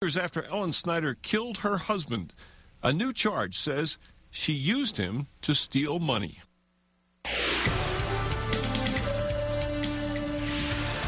Years after Ellen Snyder killed her husband, a new charge says she used him to steal money.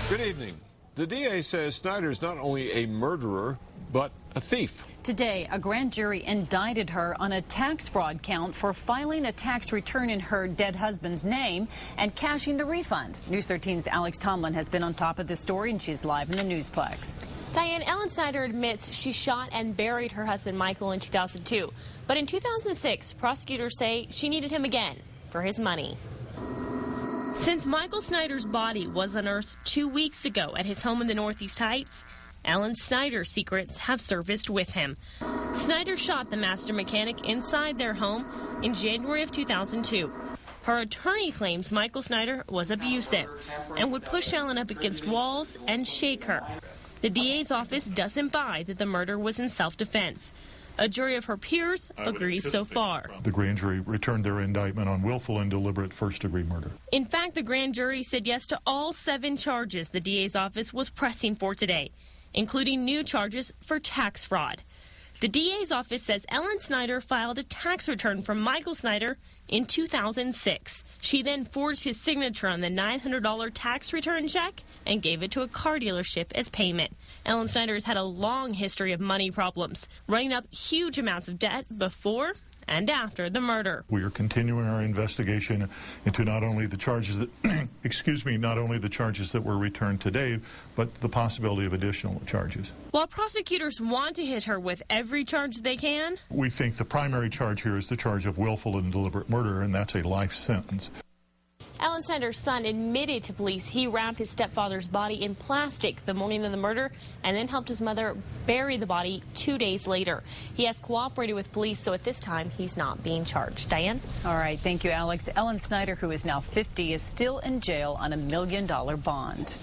Good evening. The DA says Snyder's not only a murderer, but a thief. Today, a grand jury indicted her on a tax fraud count for filing a tax return in her dead husband's name and cashing the refund. News 13's Alex Tomlin has been on top of this story, and she's live in the Newsplex. Diane, Ellen Snyder admits she shot and buried her husband Michael in 2002. But in 2006, prosecutors say she needed him again for his money. Since Michael Snyder's body was unearthed 2 weeks ago at his home in the Northeast Heights, Ellen Snyder's secrets have surfaced with him. Snyder shot the master mechanic inside their home in January of 2002. Her attorney claims Michael Snyder was abusive and would push Ellen up against walls and shake her. The DA's office doesn't buy that the murder was in self-defense. A jury of her peers agrees so far. The grand jury returned their indictment on willful and deliberate first-degree murder. In fact, the grand jury said yes to all 7 charges the DA's office was pressing for today, including new charges for tax fraud. The DA's office says Ellen Snyder filed a tax return for Michael Snyder in 2006. She then forged his signature on the $900 tax return check and gave it to a car dealership as payment. Ellen Snyder has had a long history of money problems, running up huge amounts of debt before and after the murder. We are continuing our investigation into not only the charges that, not only the charges that were returned today, but the possibility of additional charges. While prosecutors want to hit her with every charge they can, we think the primary charge here is the charge of willful and deliberate murder, and that's a life sentence. Ellen Snyder's son admitted to police he wrapped his stepfather's body in plastic the morning of the murder and then helped his mother bury the body 2 days later. He has cooperated with police, so at this time he's not being charged. Diane? All right, thank you, Alex. Ellen Snyder, who is now 50, is still in jail on $1 million bond.